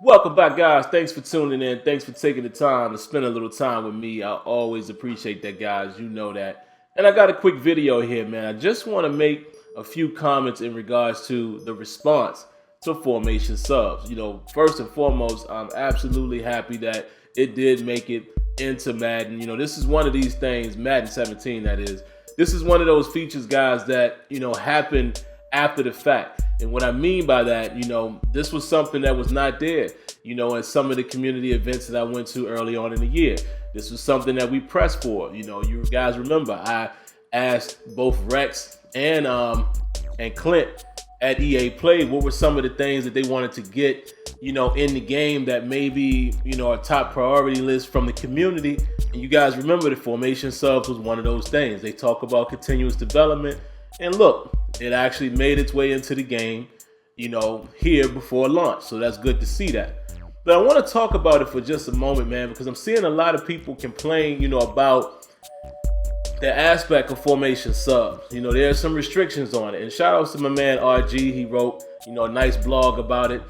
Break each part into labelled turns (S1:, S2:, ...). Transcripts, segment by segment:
S1: Welcome back, guys. Thanks for tuning in. Thanks for taking the time to spend a little time with me. I always appreciate that, guys. You know that. And I got a quick video here, man. I just want to make a few comments in regards to the response to formation subs. First and foremost, I'm absolutely happy that it did make it into Madden. This is one of these things, Madden 17, that is. This is one of those features, guys, that, happened after the fact. And what I mean by that, this was something that was not there, at some of the community events that I went to early on in the year. This was something that we pressed for. You guys remember, I asked both Rex and Clint at EA Play what were some of the things that they wanted to get, in the game that maybe, a top priority list from the community. And you guys remember the formation subs was one of those things. They talk about continuous development. And look, it actually made its way into the game, here before launch. So that's good to see that. But I want to talk about it for just a moment, man, because I'm seeing a lot of people complain, about the aspect of formation subs. There's some restrictions on it. And shout outs to my man RG. He wrote, a nice blog about it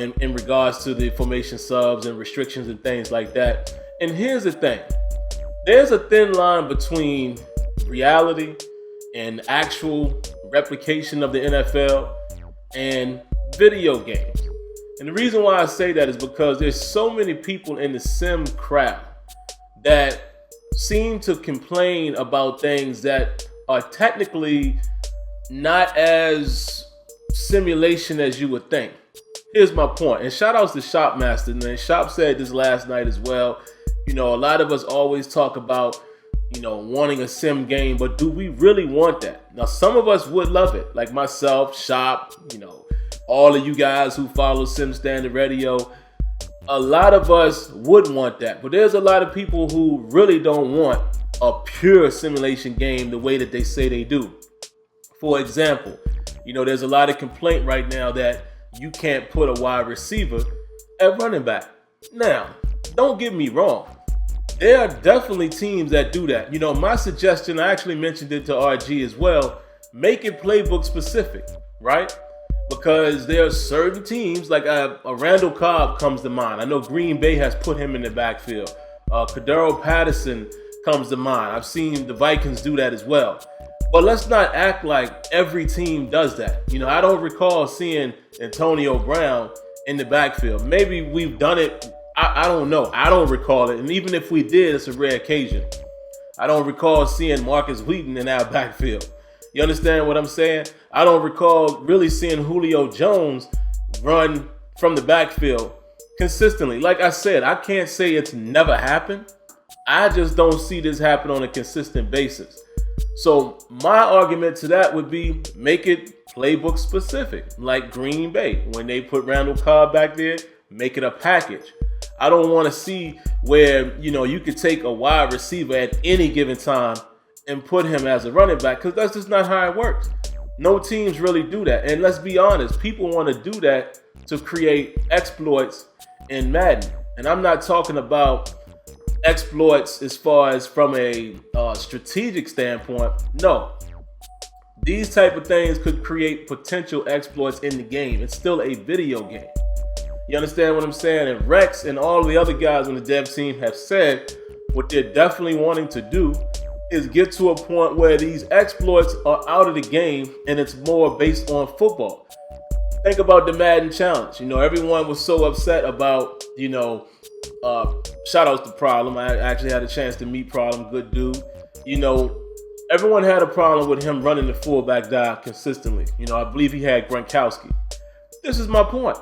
S1: in regards to the formation subs and restrictions and things like that. And here's the thing. There's a thin line between reality and actual replication of the NFL and video games. And the reason why I say that is because there's so many people in the sim crowd that seem to complain about things that are technically not as simulation as you would think. Here's my point. And shout outs to Shopmaster. And Shop said this last night as well. A lot of us always talk about wanting a sim game, but do we really want that? Now, some of us would love it, like myself, Shop, all of you guys who follow Sim Standard Radio. A lot of us would want that, but there's a lot of people who really don't want a pure simulation game the way that they say they do. For example, there's a lot of complaint right now that you can't put a wide receiver at running back. Now, don't get me wrong. There are definitely teams that do that. My suggestion, I actually mentioned it to RG as well, make it playbook specific, right? Because there are certain teams, like a Randall Cobb comes to mind. I know Green Bay has put him in the backfield. Cordero Patterson comes to mind. I've seen the Vikings do that as well. But let's not act like every team does that. I don't recall seeing Antonio Brown in the backfield. Maybe we've done it. I don't know. I don't recall it. And even if we did, it's a rare occasion. I don't recall seeing Marcus Wheaton in our backfield. You understand what I'm saying? I don't recall really seeing Julio Jones run from the backfield consistently. Like I said, I can't say it's never happened. I just don't see this happen on a consistent basis. So my argument to that would be make it playbook specific, like Green Bay. When they put Randall Cobb back there, make it a package. I don't want to see where, you could take a wide receiver at any given time and put him as a running back, because that's just not how it works. No teams really do that. And let's be honest, people want to do that to create exploits in Madden. And I'm not talking about exploits as far as from a strategic standpoint. No. These type of things could create potential exploits in the game. It's still a video game. You understand what I'm saying? And Rex and all the other guys on the dev team have said what they're definitely wanting to do is get to a point where these exploits are out of the game and it's more based on football. Think about the Madden Challenge. Everyone was so upset about, shout outs to Problem. I actually had a chance to meet Problem, good dude. Everyone had a problem with him running the fullback dive consistently. I believe he had Gronkowski. This is my point.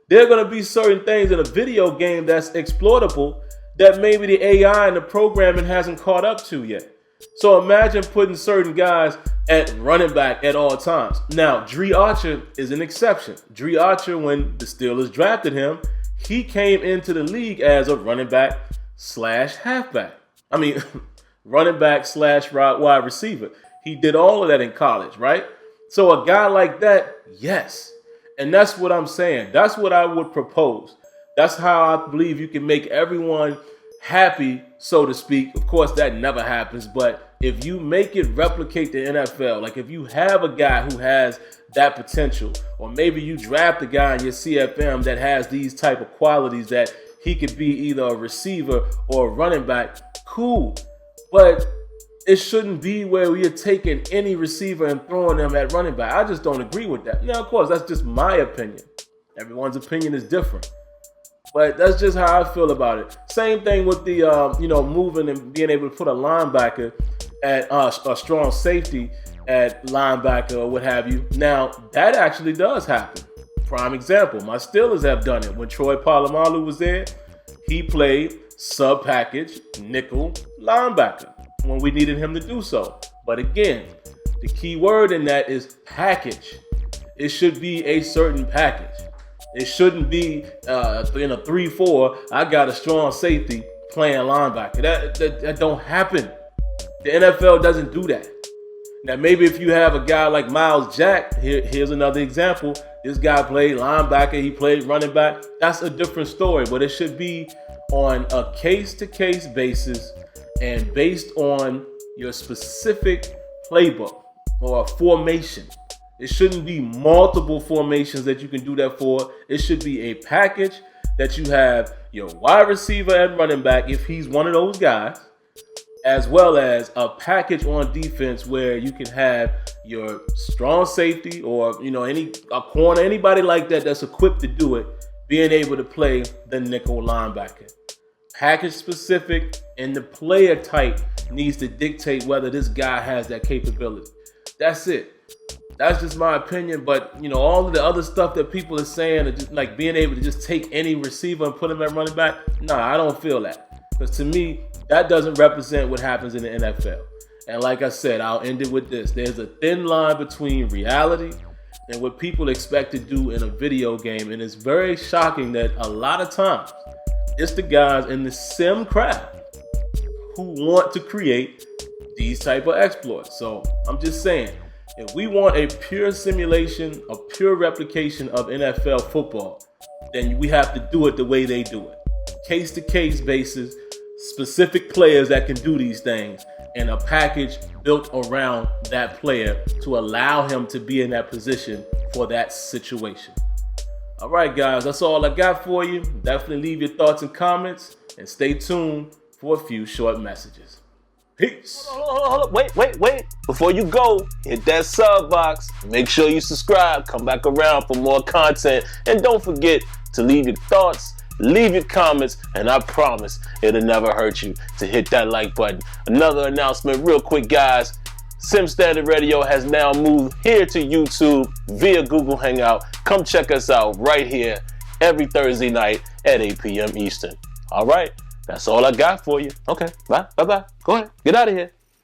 S1: There are going to be certain things in a video game that's exploitable that maybe the AI and the programming hasn't caught up to yet. So imagine putting certain guys at running back at all times. Now, Dre Archer is an exception. Dre Archer, when the Steelers drafted him, he came into the league as a running back slash halfback. Running back slash wide receiver. He did all of that in college, right? So a guy like that, yes. And that's what I'm saying. That's what I would propose. That's how I believe you can make everyone happy, so to speak. Of course, that never happens, but if you make it replicate the NFL, like if you have a guy who has that potential, or maybe you draft a guy in your CFM that has these type of qualities that he could be either a receiver or a running back, cool. But it shouldn't be where we are taking any receiver and throwing them at running back. I just don't agree with that. Now, of course, that's just my opinion. Everyone's opinion is different. But that's just how I feel about it. Same thing with the, moving and being able to put a linebacker at a strong safety at linebacker or what have you. Now, that actually does happen. Prime example, my Steelers have done it. When Troy Polamalu was there, he played sub-package nickel linebacker when we needed him to do so. But again, the key word in that is package. It should be a certain package. It shouldn't be in a 3-4, I got a strong safety playing linebacker. That don't happen. The NFL doesn't do that. Now, maybe if you have a guy like Miles Jack, here's another example. This guy played linebacker, he played running back. That's a different story, but it should be on a case-to-case basis and based on your specific playbook or formation. It shouldn't be multiple formations that you can do that for. It should be a package that you have your wide receiver and running back, if he's one of those guys, as well as a package on defense where you can have your strong safety or a corner, anybody like that that's equipped to do it, being able to play the nickel linebacker. Package specific, and the player type needs to dictate whether this guy has that capability. That's it. That's just my opinion, but all of the other stuff that people are saying, are just like being able to just take any receiver and put him at running back. Nah, I don't feel that, because to me, that doesn't represent what happens in the NFL. And like I said, I'll end it with this: there's a thin line between reality and what people expect to do in a video game, and it's very shocking that a lot of times it's the guys in the sim craft who want to create these type of exploits. So I'm just saying, if we want a pure simulation, a pure replication of NFL football, then we have to do it the way they do it. Case-to-case basis, specific players that can do these things, and a package built around that player to allow him to be in that position for that situation. All right, guys, that's all I got for you. Definitely leave your thoughts and comments, and stay tuned for a few short messages. Peace.
S2: Hold up. Wait. Before you go, hit that sub box. Make sure you subscribe. Come back around for more content. And don't forget to leave your thoughts, leave your comments, and I promise it'll never hurt you to hit that like button. Another announcement real quick, guys. Sim Standard Radio has now moved here to YouTube via Google Hangout. Come check us out right here every Thursday night at 8 p.m. Eastern. All right. That's all I got for you. Okay, bye. Go ahead. Get out of here.